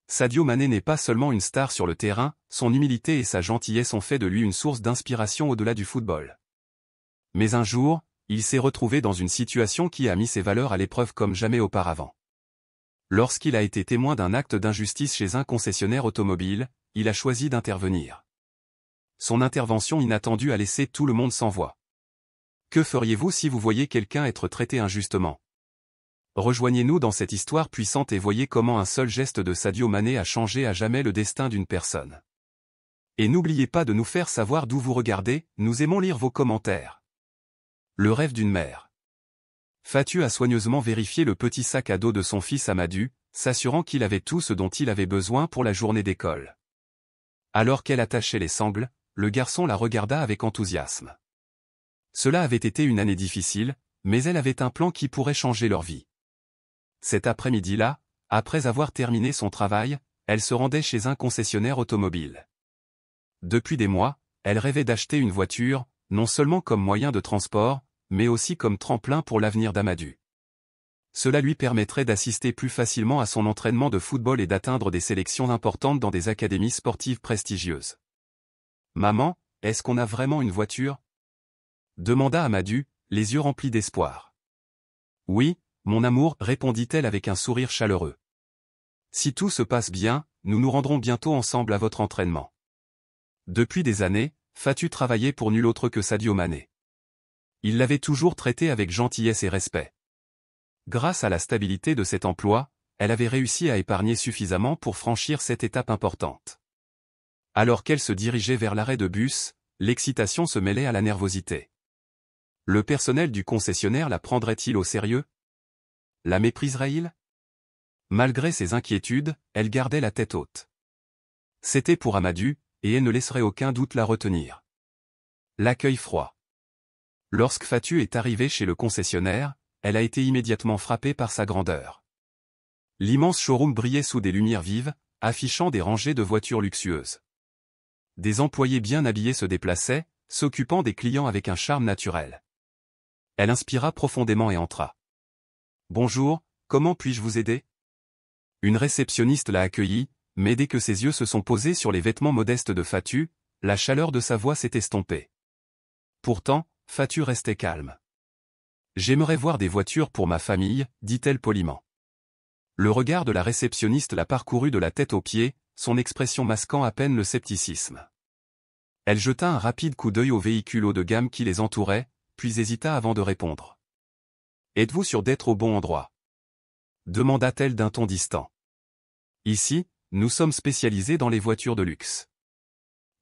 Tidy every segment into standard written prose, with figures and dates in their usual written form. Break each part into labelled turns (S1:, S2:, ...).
S1: Sadio Mané n'est pas seulement une star sur le terrain, son humilité et sa gentillesse ont fait de lui une source d'inspiration au-delà du football. Mais un jour, il s'est retrouvé dans une situation qui a mis ses valeurs à l'épreuve comme jamais auparavant. Lorsqu'il a été témoin d'un acte d'injustice chez un concessionnaire automobile, il a choisi d'intervenir. Son intervention inattendue a laissé tout le monde sans voix. Que feriez-vous si vous voyiez quelqu'un être traité injustement? Rejoignez-nous dans cette histoire puissante et voyez comment un seul geste de Sadio Mané a changé à jamais le destin d'une personne. Et n'oubliez pas de nous faire savoir d'où vous regardez, nous aimons lire vos commentaires. Le rêve d'une mère. Fatou a soigneusement vérifié le petit sac à dos de son fils Amadou, s'assurant qu'il avait tout ce dont il avait besoin pour la journée d'école. Alors qu'elle attachait les sangles, le garçon la regarda avec enthousiasme. Cela avait été une année difficile, mais elle avait un plan qui pourrait changer leur vie. Cet après-midi-là, après avoir terminé son travail, elle se rendait chez un concessionnaire automobile. Depuis des mois, elle rêvait d'acheter une voiture, non seulement comme moyen de transport, mais aussi comme tremplin pour l'avenir d'Amadou. Cela lui permettrait d'assister plus facilement à son entraînement de football et d'atteindre des sélections importantes dans des académies sportives prestigieuses. « Maman, est-ce qu'on a vraiment une voiture ?» demanda Amadou, les yeux remplis d'espoir. « Oui, mon amour, répondit-elle avec un sourire chaleureux. Si tout se passe bien, nous nous rendrons bientôt ensemble à votre entraînement. Depuis des années, Fatou travaillait pour nul autre que Sadio Mané. Il l'avait toujours traité avec gentillesse et respect. Grâce à la stabilité de cet emploi, elle avait réussi à épargner suffisamment pour franchir cette étape importante. Alors qu'elle se dirigeait vers l'arrêt de bus, l'excitation se mêlait à la nervosité. Le personnel du concessionnaire la prendrait-il au sérieux? La mépriserait-il? Malgré ses inquiétudes, elle gardait la tête haute. C'était pour Amadou, et elle ne laisserait aucun doute la retenir. L'accueil froid. Lorsque Fatou est arrivée chez le concessionnaire, elle a été immédiatement frappée par sa grandeur. L'immense showroom brillait sous des lumières vives, affichant des rangées de voitures luxueuses. Des employés bien habillés se déplaçaient, s'occupant des clients avec un charme naturel. Elle inspira profondément et entra. « Bonjour, comment puis-je vous aider ?» Une réceptionniste l'a accueillie, mais dès que ses yeux se sont posés sur les vêtements modestes de Fatou, la chaleur de sa voix s'est estompée. Pourtant, Fatou restait calme. « J'aimerais voir des voitures pour ma famille, dit-elle poliment. Le regard de la réceptionniste l'a parcouru de la tête aux pieds, son expression masquant à peine le scepticisme. Elle jeta un rapide coup d'œil aux véhicules haut de gamme qui les entouraient, puis hésita avant de répondre. « Êtes-vous sûr d'être au bon endroit ?» demanda-t-elle d'un ton distant. « Ici, nous sommes spécialisés dans les voitures de luxe. »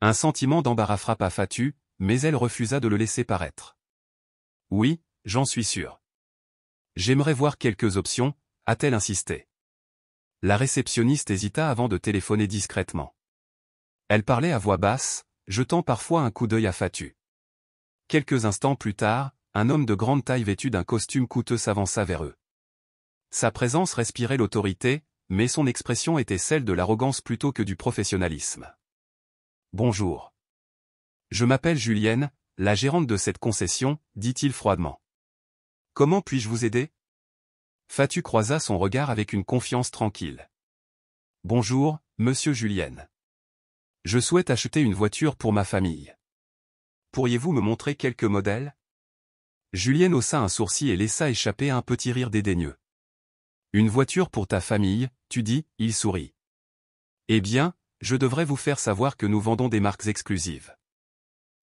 S1: Un sentiment d'embarras frappa Fatou, mais elle refusa de le laisser paraître. « Oui, j'en suis sûr. J'aimerais voir quelques options, » a-t-elle insisté. La réceptionniste hésita avant de téléphoner discrètement. Elle parlait à voix basse, jetant parfois un coup d'œil à Fatou. Quelques instants plus tard, un homme de grande taille vêtu d'un costume coûteux s'avança vers eux. Sa présence respirait l'autorité, mais son expression était celle de l'arrogance plutôt que du professionnalisme. « Bonjour. Je m'appelle Julienne, la gérante de cette concession, dit-il froidement. Comment puis-je vous aider ?» Fatou croisa son regard avec une confiance tranquille. « Bonjour, monsieur Julienne. Je souhaite acheter une voiture pour ma famille. Pourriez-vous me montrer quelques modèles ?» Julienne haussa un sourcil et laissa échapper un petit rire dédaigneux. « Une voiture pour ta famille, tu dis ?» Il sourit. « Eh bien, je devrais vous faire savoir que nous vendons des marques exclusives.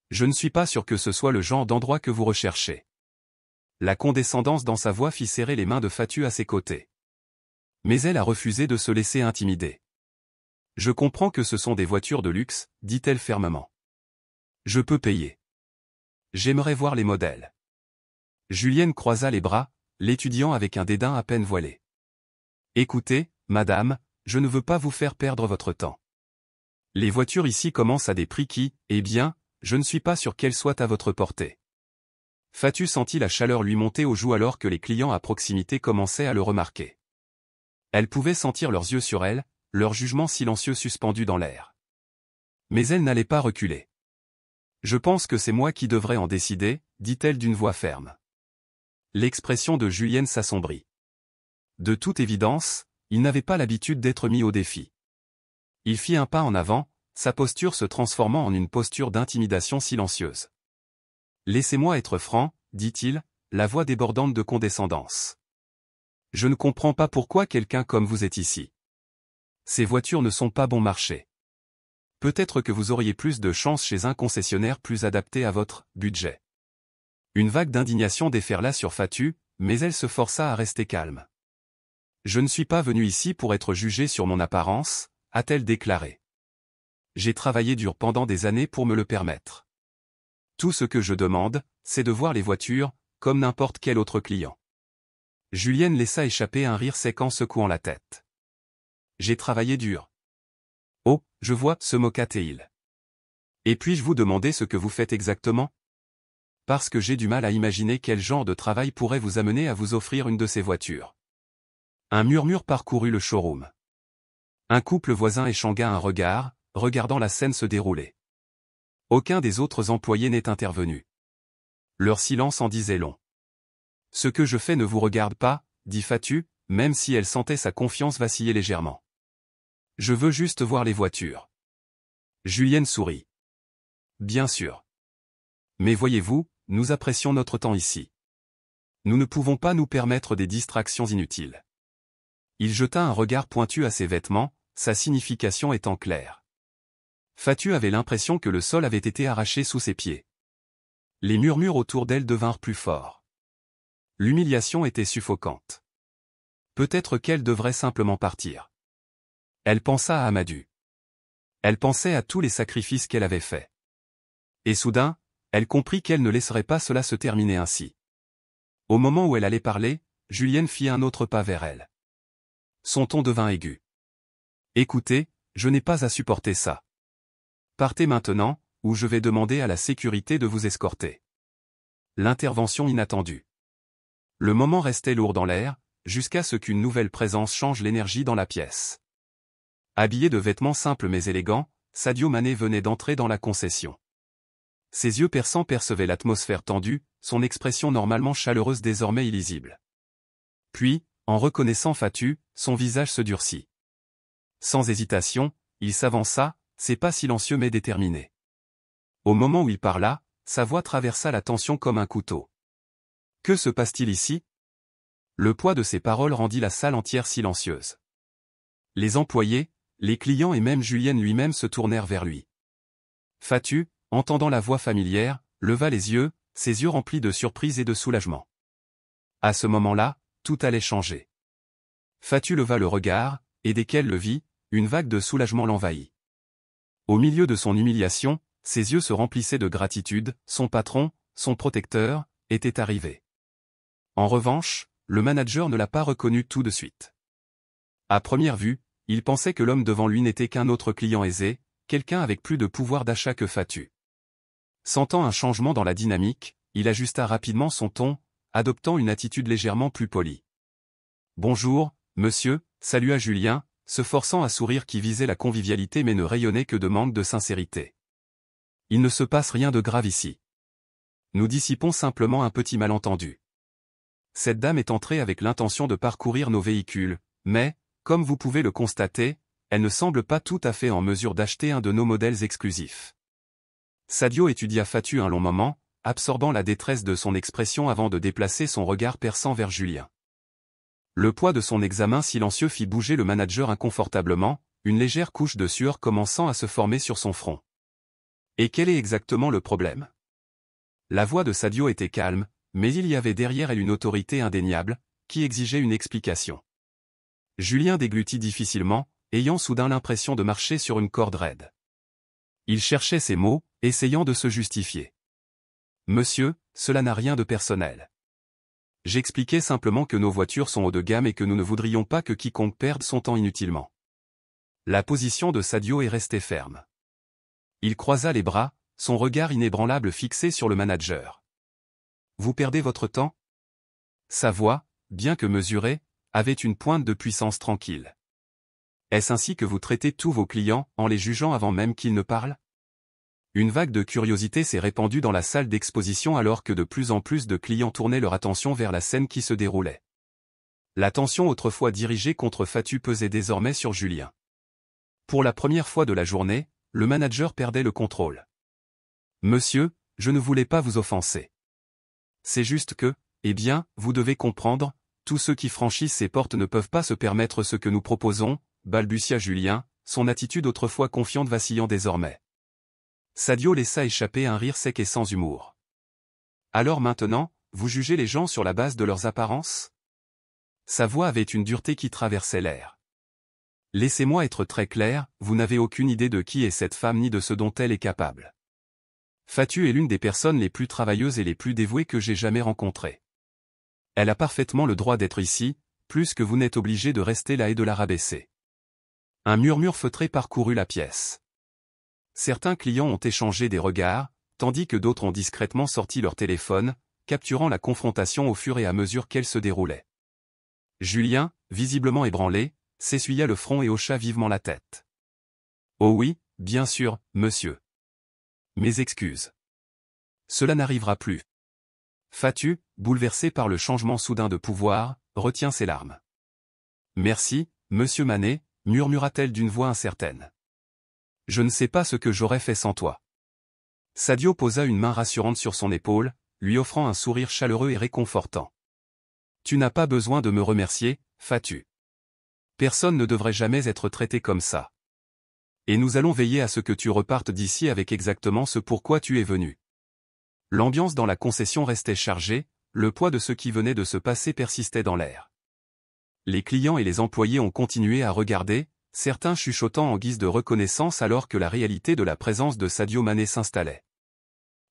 S1: Je ne suis pas sûr que ce soit le genre d'endroit que vous recherchez. » La condescendance dans sa voix fit serrer les mains de Fatou à ses côtés. Mais elle a refusé de se laisser intimider. « Je comprends que ce sont des voitures de luxe, dit-elle fermement. Je peux payer. J'aimerais voir les modèles. » Julienne croisa les bras, l'étudiant avec un dédain à peine voilé. « Écoutez, madame, je ne veux pas vous faire perdre votre temps. Les voitures ici commencent à des prix qui, eh bien, je ne suis pas sûr qu'elles soient à votre portée. » Fatou sentit la chaleur lui monter aux joues alors que les clients à proximité commençaient à le remarquer. Elle pouvait sentir leurs yeux sur elle, leur jugement silencieux suspendu dans l'air. Mais elle n'allait pas reculer. « Je pense que c'est moi qui devrais en décider, » dit-elle d'une voix ferme. L'expression de Julienne s'assombrit. De toute évidence, il n'avait pas l'habitude d'être mis au défi. Il fit un pas en avant, sa posture se transformant en une posture d'intimidation silencieuse. « Laissez-moi être franc, dit-il, la voix débordante de condescendance. Je ne comprends pas pourquoi quelqu'un comme vous est ici. Ces voitures ne sont pas bon marché. Peut-être que vous auriez plus de chance chez un concessionnaire plus adapté à votre budget. » Une vague d'indignation déferla sur Fatu, mais elle se força à rester calme. « Je ne suis pas venu ici pour être jugé sur mon apparence, » a-t-elle déclaré. « J'ai travaillé dur pendant des années pour me le permettre. Tout ce que je demande, c'est de voir les voitures, comme n'importe quel autre client. » Julienne laissa échapper un rire sec en secouant la tête. « J'ai travaillé dur. »« Oh, je vois, » se moqua-t-il. « Et puis-je vous demander ce que vous faites exactement ? Parce que j'ai du mal à imaginer quel genre de travail pourrait vous amener à vous offrir une de ces voitures. » Un murmure parcourut le showroom. Un couple voisin échangea un regard, regardant la scène se dérouler. Aucun des autres employés n'est intervenu. Leur silence en disait long. « Ce que je fais ne vous regarde pas, » dit Fatu, même si elle sentait sa confiance vaciller légèrement. « Je veux juste voir les voitures. » Julienne sourit. « Bien sûr. Mais voyez-vous, nous apprécions notre temps ici. Nous ne pouvons pas nous permettre des distractions inutiles. » Il jeta un regard pointu à ses vêtements, sa signification étant claire. Fatu avait l'impression que le sol avait été arraché sous ses pieds. Les murmures autour d'elle devinrent plus forts. L'humiliation était suffocante. Peut-être qu'elle devrait simplement partir. Elle pensa à Amadou. Elle pensait à tous les sacrifices qu'elle avait faits. Et soudain, elle comprit qu'elle ne laisserait pas cela se terminer ainsi. Au moment où elle allait parler, Julienne fit un autre pas vers elle. Son ton devint aigu. « Écoutez, je n'ai pas à supporter ça. Partez maintenant, ou je vais demander à la sécurité de vous escorter. » L'intervention inattendue. Le moment restait lourd dans l'air, jusqu'à ce qu'une nouvelle présence change l'énergie dans la pièce. Habillé de vêtements simples mais élégants, Sadio Mané venait d'entrer dans la concession. Ses yeux perçants percevaient l'atmosphère tendue, son expression normalement chaleureuse désormais illisible. Puis, en reconnaissant Fatu, son visage se durcit. Sans hésitation, il s'avança, ses pas silencieux mais déterminés. Au moment où il parla, sa voix traversa la tension comme un couteau. « Que se passe-t-il ici ?» Le poids de ses paroles rendit la salle entière silencieuse. Les employés, les clients et même Julienne lui-même se tournèrent vers lui. Fatu, entendant la voix familière, leva les yeux, ses yeux remplis de surprise et de soulagement. À ce moment-là, tout allait changer. Fatu leva le regard, et dès qu'elle le vit, une vague de soulagement l'envahit. Au milieu de son humiliation, ses yeux se remplissaient de gratitude, son patron, son protecteur, était arrivé. En revanche, le manager ne l'a pas reconnu tout de suite. À première vue, il pensait que l'homme devant lui n'était qu'un autre client aisé, quelqu'un avec plus de pouvoir d'achat que Fatu. Sentant un changement dans la dynamique, il ajusta rapidement son ton, adoptant une attitude légèrement plus polie. « Bonjour, monsieur », salua Julien, se forçant à sourire qui visait la convivialité mais ne rayonnait que de manque de sincérité. « Il ne se passe rien de grave ici. Nous dissipons simplement un petit malentendu. Cette dame est entrée avec l'intention de parcourir nos véhicules, mais, comme vous pouvez le constater, elle ne semble pas tout à fait en mesure d'acheter un de nos modèles exclusifs. » Sadio étudia Fatu un long moment, absorbant la détresse de son expression avant de déplacer son regard perçant vers Julien. Le poids de son examen silencieux fit bouger le manager inconfortablement, une légère couche de sueur commençant à se former sur son front. « Et quel est exactement le problème ?» La voix de Sadio était calme, mais il y avait derrière elle une autorité indéniable, qui exigeait une explication. Julien déglutit difficilement, ayant soudain l'impression de marcher sur une corde raide. Il cherchait ses mots, essayant de se justifier. « Monsieur, cela n'a rien de personnel. J'expliquais simplement que nos voitures sont haut de gamme et que nous ne voudrions pas que quiconque perde son temps inutilement. » La position de Sadio est restée ferme. Il croisa les bras, son regard inébranlable fixé sur le manager. « Vous perdez votre temps ?» Sa voix, bien que mesurée, avait une pointe de puissance tranquille. « Est-ce ainsi que vous traitez tous vos clients, en les jugeant avant même qu'ils ne parlent ?» Une vague de curiosité s'est répandue dans la salle d'exposition alors que de plus en plus de clients tournaient leur attention vers la scène qui se déroulait. L'attention autrefois dirigée contre Fatu pesait désormais sur Julien. Pour la première fois de la journée, le manager perdait le contrôle. Monsieur, je ne voulais pas vous offenser. C'est juste que, eh bien, vous devez comprendre, tous ceux qui franchissent ces portes ne peuvent pas se permettre ce que nous proposons, balbutia Julien, son attitude autrefois confiante vacillant désormais. Sadio laissa échapper un rire sec et sans humour. Alors maintenant, vous jugez les gens sur la base de leurs apparences? Sa voix avait une dureté qui traversait l'air. Laissez-moi être très clair, vous n'avez aucune idée de qui est cette femme ni de ce dont elle est capable. Fatou est l'une des personnes les plus travailleuses et les plus dévouées que j'ai jamais rencontrées. Elle a parfaitement le droit d'être ici, plus que vous n'êtes obligé de rester là et de la rabaisser. Un murmure feutré parcourut la pièce. Certains clients ont échangé des regards, tandis que d'autres ont discrètement sorti leur téléphone, capturant la confrontation au fur et à mesure qu'elle se déroulait. Julien, visiblement ébranlé, s'essuya le front et hocha vivement la tête. « Oh oui, bien sûr, monsieur. Mes excuses. Cela n'arrivera plus. » Fatou, bouleversé par le changement soudain de pouvoir, retient ses larmes. « Merci, monsieur Manet, » murmura-t-elle d'une voix incertaine. « Je ne sais pas ce que j'aurais fait sans toi. » Sadio posa une main rassurante sur son épaule, lui offrant un sourire chaleureux et réconfortant. « Tu n'as pas besoin de me remercier, Fatou. Personne ne devrait jamais être traité comme ça. Et nous allons veiller à ce que tu repartes d'ici avec exactement ce pourquoi tu es venu. » L'ambiance dans la concession restait chargée, le poids de ce qui venait de se passer persistait dans l'air. Les clients et les employés ont continué à regarder, certains chuchotant en guise de reconnaissance alors que la réalité de la présence de Sadio Mané s'installait.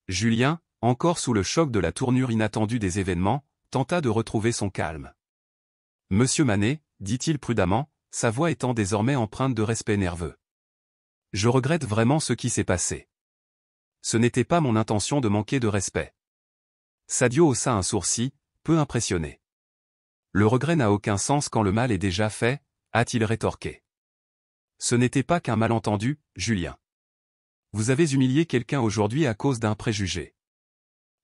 S1: Julien, encore sous le choc de la tournure inattendue des événements, tenta de retrouver son calme. « Monsieur Manet, » dit-il prudemment, sa voix étant désormais empreinte de respect nerveux. « Je regrette vraiment ce qui s'est passé. Ce n'était pas mon intention de manquer de respect. » Sadio haussa un sourcil, peu impressionné. « Le regret n'a aucun sens quand le mal est déjà fait, » a-t-il rétorqué. « Ce n'était pas qu'un malentendu, Julien. Vous avez humilié quelqu'un aujourd'hui à cause d'un préjugé.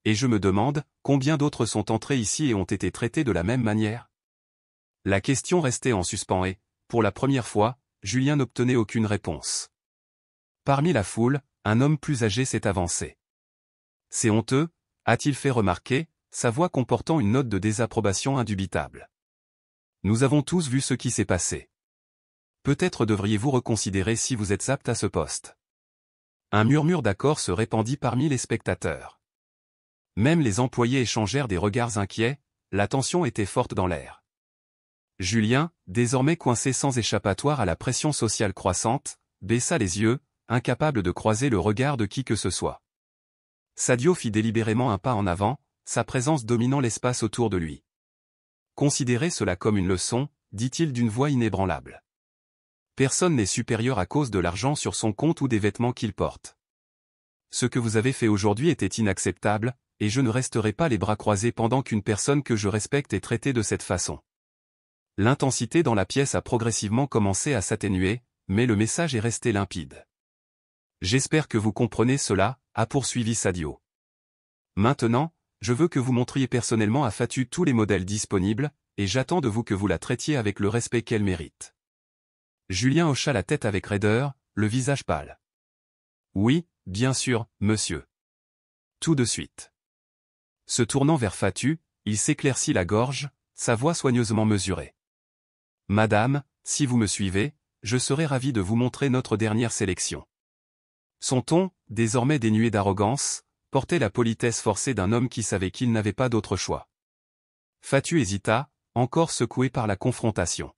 S1: Et je me demande, combien d'autres sont entrés ici et ont été traités de la même manière? » La question restait en suspens et, pour la première fois, Julien n'obtenait aucune réponse. Parmi la foule, un homme plus âgé s'est avancé. « C'est honteux » a-t-il fait remarquer, sa voix comportant une note de désapprobation indubitable. « Nous avons tous vu ce qui s'est passé. Peut-être devriez-vous reconsidérer si vous êtes apte à ce poste. » Un murmure d'accord se répandit parmi les spectateurs. Même les employés échangèrent des regards inquiets, la tension était forte dans l'air. Julien, désormais coincé sans échappatoire à la pression sociale croissante, baissa les yeux, incapable de croiser le regard de qui que ce soit. Sadio fit délibérément un pas en avant, sa présence dominant l'espace autour de lui. « Considérez cela comme une leçon, » dit-il d'une voix inébranlable. « Personne n'est supérieur à cause de l'argent sur son compte ou des vêtements qu'il porte. Ce que vous avez fait aujourd'hui était inacceptable, et je ne resterai pas les bras croisés pendant qu'une personne que je respecte est traitée de cette façon. » L'intensité dans la pièce a progressivement commencé à s'atténuer, mais le message est resté limpide. « J'espère que vous comprenez cela, » a poursuivi Sadio. « Maintenant, je veux que vous montriez personnellement à Fatou tous les modèles disponibles, et j'attends de vous que vous la traitiez avec le respect qu'elle mérite. » Julien hocha la tête avec raideur, le visage pâle. « Oui, bien sûr, monsieur. Tout de suite. » Se tournant vers Fatou, il s'éclaircit la gorge, sa voix soigneusement mesurée. « Madame, si vous me suivez, je serai ravi de vous montrer notre dernière sélection. » Son ton, désormais dénué d'arrogance, portait la politesse forcée d'un homme qui savait qu'il n'avait pas d'autre choix. Fatou hésita, encore secoué par la confrontation.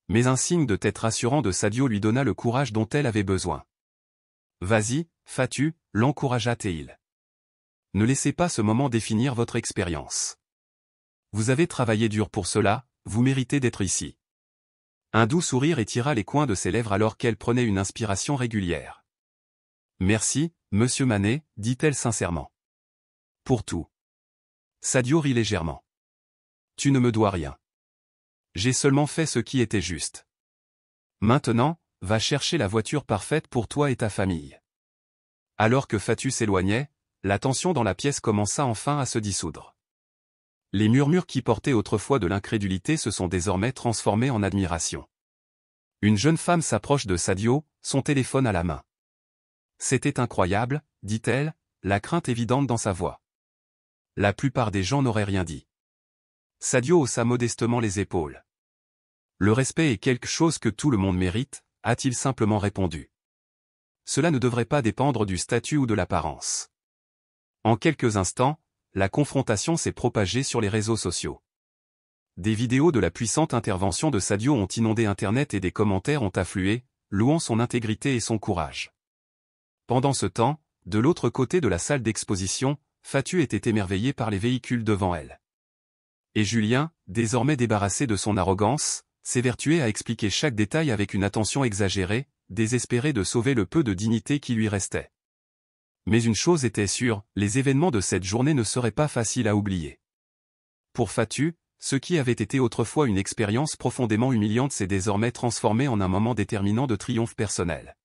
S1: Mais un signe de tête rassurant de Sadio lui donna le courage dont elle avait besoin. « Vas-y, Fatou » l'encouragea-t-il. « Ne laissez pas ce moment définir votre expérience. Vous avez travaillé dur pour cela, vous méritez d'être ici. » Un doux sourire étira les coins de ses lèvres alors qu'elle prenait une inspiration régulière. « Merci, monsieur Manet, dit-elle sincèrement. Pour tout. » Sadio rit légèrement. « Tu ne me dois rien. J'ai seulement fait ce qui était juste. Maintenant, va chercher la voiture parfaite pour toi et ta famille. » Alors que Fatou s'éloignait, la tension dans la pièce commença enfin à se dissoudre. Les murmures qui portaient autrefois de l'incrédulité se sont désormais transformés en admiration. Une jeune femme s'approche de Sadio, son téléphone à la main. C'était incroyable, dit-elle, la crainte évidente dans sa voix. La plupart des gens n'auraient rien dit. Sadio haussa modestement les épaules. Le respect est quelque chose que tout le monde mérite, a-t-il simplement répondu. Cela ne devrait pas dépendre du statut ou de l'apparence. En quelques instants, la confrontation s'est propagée sur les réseaux sociaux. Des vidéos de la puissante intervention de Sadio ont inondé Internet et des commentaires ont afflué, louant son intégrité et son courage. Pendant ce temps, de l'autre côté de la salle d'exposition, Fatou était émerveillée par les véhicules devant elle. Et Julien, désormais débarrassé de son arrogance, s'évertuait à expliquer chaque détail avec une attention exagérée, désespéré de sauver le peu de dignité qui lui restait. Mais une chose était sûre, les événements de cette journée ne seraient pas faciles à oublier. Pour Fatou, ce qui avait été autrefois une expérience profondément humiliante s'est désormais transformé en un moment déterminant de triomphe personnel.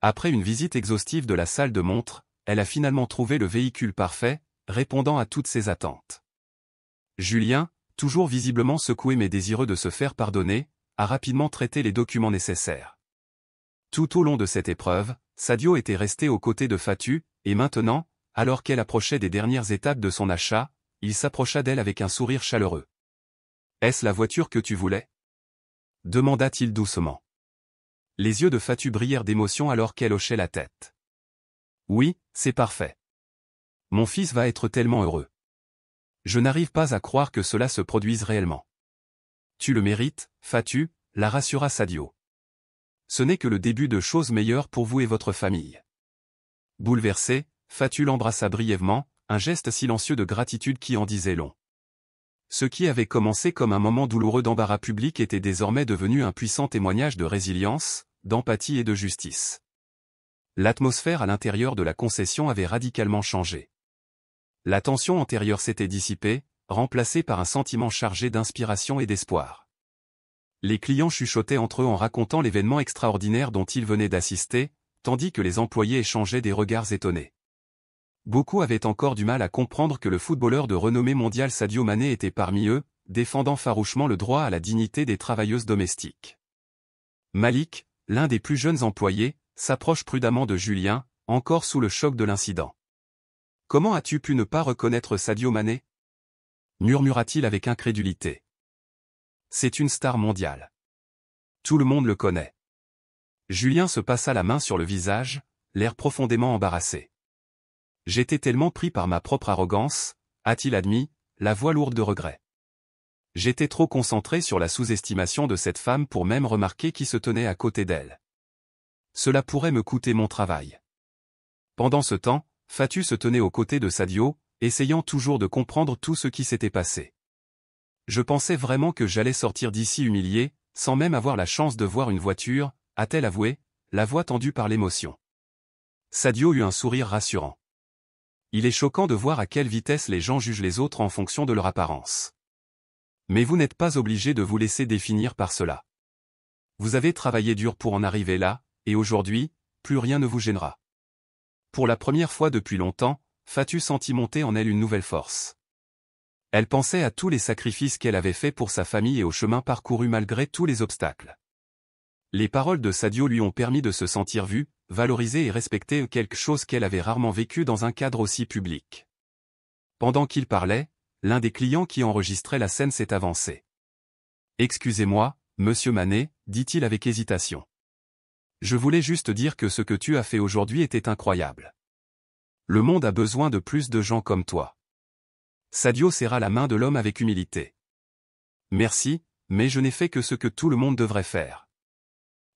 S1: Après une visite exhaustive de la salle de montre, elle a finalement trouvé le véhicule parfait, répondant à toutes ses attentes. Julien, toujours visiblement secoué mais désireux de se faire pardonner, a rapidement traité les documents nécessaires. Tout au long de cette épreuve, Sadio était resté aux côtés de Fatou, et maintenant, alors qu'elle approchait des dernières étapes de son achat, il s'approcha d'elle avec un sourire chaleureux. « Est-ce la voiture que tu voulais ?» demanda-t-il doucement. Les yeux de Fatou brillèrent d'émotion alors qu'elle hochait la tête. « Oui, c'est parfait. Mon fils va être tellement heureux. Je n'arrive pas à croire que cela se produise réellement. »« Tu le mérites, Fatou, » la rassura Sadio. « Ce n'est que le début de choses meilleures pour vous et votre famille. » Bouleversé, Fatou l'embrassa brièvement, un geste silencieux de gratitude qui en disait long. Ce qui avait commencé comme un moment douloureux d'embarras public était désormais devenu un puissant témoignage de résilience, d'empathie et de justice. L'atmosphère à l'intérieur de la concession avait radicalement changé. La tension antérieure s'était dissipée, remplacée par un sentiment chargé d'inspiration et d'espoir. Les clients chuchotaient entre eux en racontant l'événement extraordinaire dont ils venaient d'assister, tandis que les employés échangeaient des regards étonnés. Beaucoup avaient encore du mal à comprendre que le footballeur de renommée mondiale Sadio Mané était parmi eux, défendant farouchement le droit à la dignité des travailleuses domestiques. Malik, l'un des plus jeunes employés, s'approche prudemment de Julien, encore sous le choc de l'incident. « Comment as-tu pu ne pas reconnaître Sadio Mané » murmura-t-il avec incrédulité. « C'est une star mondiale. Tout le monde le connaît. » Julien se passa la main sur le visage, l'air profondément embarrassé. « J'étais tellement pris par ma propre arrogance, a-t-il admis, la voix lourde de regret. J'étais trop concentré sur la sous-estimation de cette femme pour même remarquer qui se tenait à côté d'elle. Cela pourrait me coûter mon travail. » Pendant ce temps, Fatou se tenait aux côtés de Sadio, essayant toujours de comprendre tout ce qui s'était passé. « Je pensais vraiment que j'allais sortir d'ici humilié, sans même avoir la chance de voir une voiture, » a-t-elle avoué, la voix tendue par l'émotion. Sadio eut un sourire rassurant. Il est choquant de voir à quelle vitesse les gens jugent les autres en fonction de leur apparence. Mais vous n'êtes pas obligé de vous laisser définir par cela. Vous avez travaillé dur pour en arriver là, et aujourd'hui, plus rien ne vous gênera. Pour la première fois depuis longtemps, Fatou sentit monter en elle une nouvelle force. Elle pensait à tous les sacrifices qu'elle avait faits pour sa famille et au chemin parcouru malgré tous les obstacles. Les paroles de Sadio lui ont permis de se sentir vue, valorisée et respectée, quelque chose qu'elle avait rarement vécu dans un cadre aussi public. Pendant qu'il parlait, l'un des clients qui enregistrait la scène s'est avancé. « Excusez-moi, monsieur Mané, dit-il avec hésitation. Je voulais juste dire que ce que tu as fait aujourd'hui était incroyable. Le monde a besoin de plus de gens comme toi. » Sadio serra la main de l'homme avec humilité. « Merci, mais je n'ai fait que ce que tout le monde devrait faire.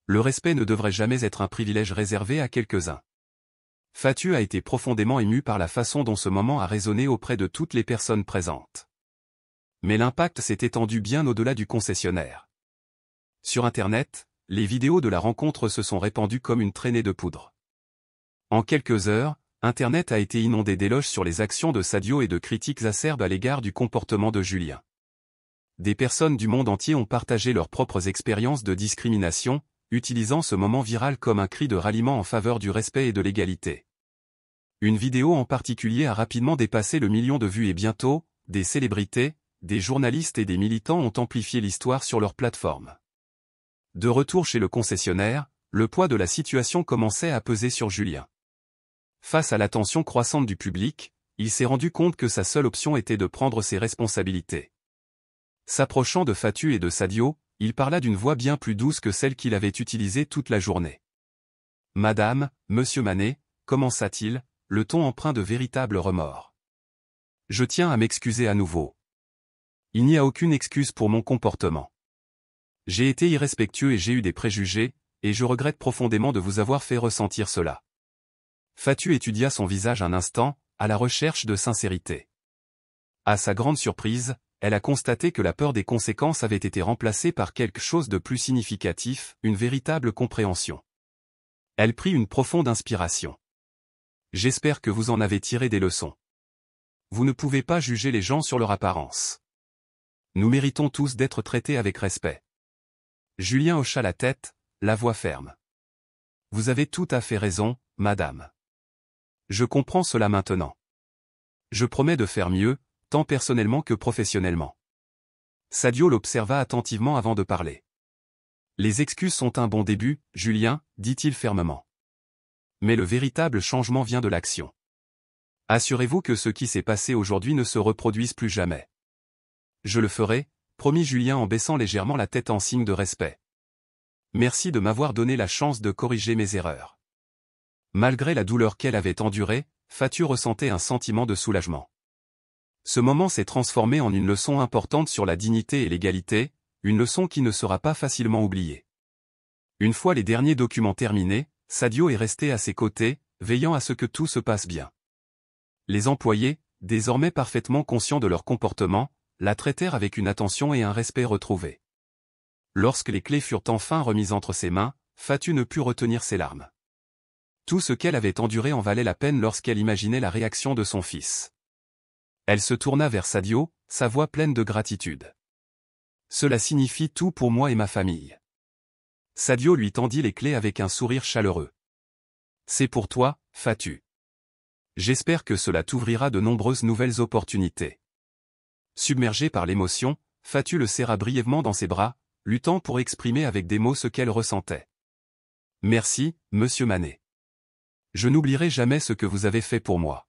S1: Le respect ne devrait jamais être un privilège réservé à quelques-uns. » Fatou a été profondément ému par la façon dont ce moment a résonné auprès de toutes les personnes présentes. Mais l'impact s'est étendu bien au-delà du concessionnaire. Sur Internet, les vidéos de la rencontre se sont répandues comme une traînée de poudre. En quelques heures, Internet a été inondé d'éloges sur les actions de Sadio et de critiques acerbes à l'égard du comportement de Julien. Des personnes du monde entier ont partagé leurs propres expériences de discrimination, utilisant ce moment viral comme un cri de ralliement en faveur du respect et de l'égalité. Une vidéo en particulier a rapidement dépassé le million de vues et bientôt, des célébrités, des journalistes et des militants ont amplifié l'histoire sur leur plateforme. De retour chez le concessionnaire, le poids de la situation commençait à peser sur Julien. Face à l'attention croissante du public, il s'est rendu compte que sa seule option était de prendre ses responsabilités. S'approchant de Fatu et de Sadio, il parla d'une voix bien plus douce que celle qu'il avait utilisée toute la journée. « Madame, monsieur Manet », commença-t-il, le ton empreint de véritable remords. « Je tiens à m'excuser à nouveau. Il n'y a aucune excuse pour mon comportement. J'ai été irrespectueux et j'ai eu des préjugés, et je regrette profondément de vous avoir fait ressentir cela. » Fatu étudia son visage un instant, à la recherche de sincérité. À sa grande surprise, elle a constaté que la peur des conséquences avait été remplacée par quelque chose de plus significatif, une véritable compréhension. Elle prit une profonde inspiration. « J'espère que vous en avez tiré des leçons. Vous ne pouvez pas juger les gens sur leur apparence. Nous méritons tous d'être traités avec respect. » Julien hocha la tête, la voix ferme. « Vous avez tout à fait raison, madame. Je comprends cela maintenant. Je promets de faire mieux, tant personnellement que professionnellement. » Sadio l'observa attentivement avant de parler. « Les excuses sont un bon début, Julien, dit-il fermement. Mais le véritable changement vient de l'action. Assurez-vous que ce qui s'est passé aujourd'hui ne se reproduise plus jamais. »« Je le ferai, » promit Julien en baissant légèrement la tête en signe de respect. « Merci de m'avoir donné la chance de corriger mes erreurs. » Malgré la douleur qu'elle avait endurée, Fatu ressentait un sentiment de soulagement. Ce moment s'est transformé en une leçon importante sur la dignité et l'égalité, une leçon qui ne sera pas facilement oubliée. Une fois les derniers documents terminés, Sadio est resté à ses côtés, veillant à ce que tout se passe bien. Les employés, désormais parfaitement conscients de leur comportement, la traitèrent avec une attention et un respect retrouvés. Lorsque les clés furent enfin remises entre ses mains, Fatu ne put retenir ses larmes. Tout ce qu'elle avait enduré en valait la peine lorsqu'elle imaginait la réaction de son fils. Elle se tourna vers Sadio, sa voix pleine de gratitude. « Cela signifie tout pour moi et ma famille. » Sadio lui tendit les clés avec un sourire chaleureux. « C'est pour toi, Fatu. J'espère que cela t'ouvrira de nombreuses nouvelles opportunités. » Submergée par l'émotion, Fatu le serra brièvement dans ses bras, luttant pour exprimer avec des mots ce qu'elle ressentait. « Merci, monsieur Manet. Je n'oublierai jamais ce que vous avez fait pour moi. »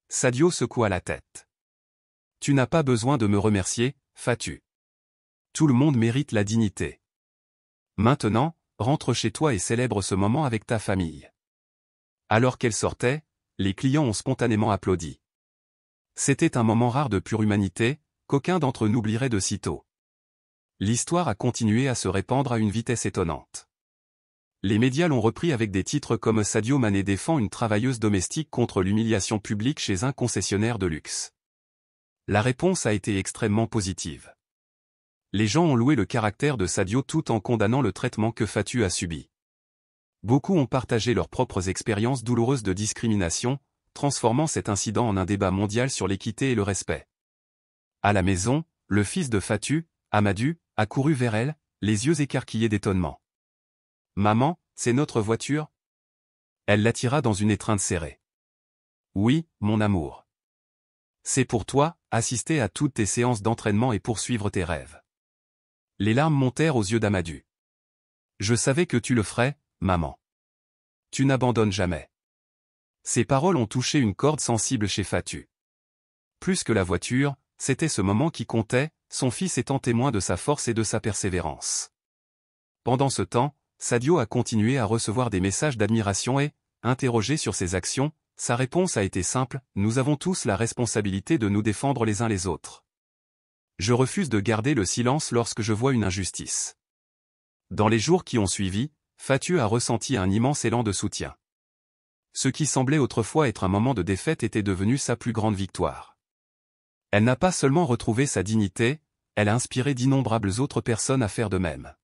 S1: Sadio secoua la tête. « Tu n'as pas besoin de me remercier, Fatu. Tout le monde mérite la dignité. Maintenant, rentre chez toi et célèbre ce moment avec ta famille. » Alors qu'elle sortait, les clients ont spontanément applaudi. C'était un moment rare de pure humanité, qu'aucun d'entre eux n'oublierait de sitôt. L'histoire a continué à se répandre à une vitesse étonnante. Les médias l'ont repris avec des titres comme « Sadio Manet défend une travailleuse domestique contre l'humiliation publique chez un concessionnaire de luxe ». La réponse a été extrêmement positive. Les gens ont loué le caractère de Sadio tout en condamnant le traitement que Fatu a subi. Beaucoup ont partagé leurs propres expériences douloureuses de discrimination, transformant cet incident en un débat mondial sur l'équité et le respect. À la maison, le fils de Fatu, Amadou, a couru vers elle, les yeux écarquillés d'étonnement. « Maman, c'est notre voiture ?» Elle l'attira dans une étreinte serrée. « Oui, mon amour. C'est pour toi, assister à toutes tes séances d'entraînement et poursuivre tes rêves. » Les larmes montèrent aux yeux d'Amadou. « Je savais que tu le ferais, maman. Tu n'abandonnes jamais. » Ces paroles ont touché une corde sensible chez Fatu. Plus que la voiture, c'était ce moment qui comptait, son fils étant témoin de sa force et de sa persévérance. Pendant ce temps, Sadio a continué à recevoir des messages d'admiration et, interrogé sur ses actions, sa réponse a été simple, « Nous avons tous la responsabilité de nous défendre les uns les autres. Je refuse de garder le silence lorsque je vois une injustice. » Dans les jours qui ont suivi, Fatu a ressenti un immense élan de soutien. Ce qui semblait autrefois être un moment de défaite était devenu sa plus grande victoire. Elle n'a pas seulement retrouvé sa dignité, elle a inspiré d'innombrables autres personnes à faire de même.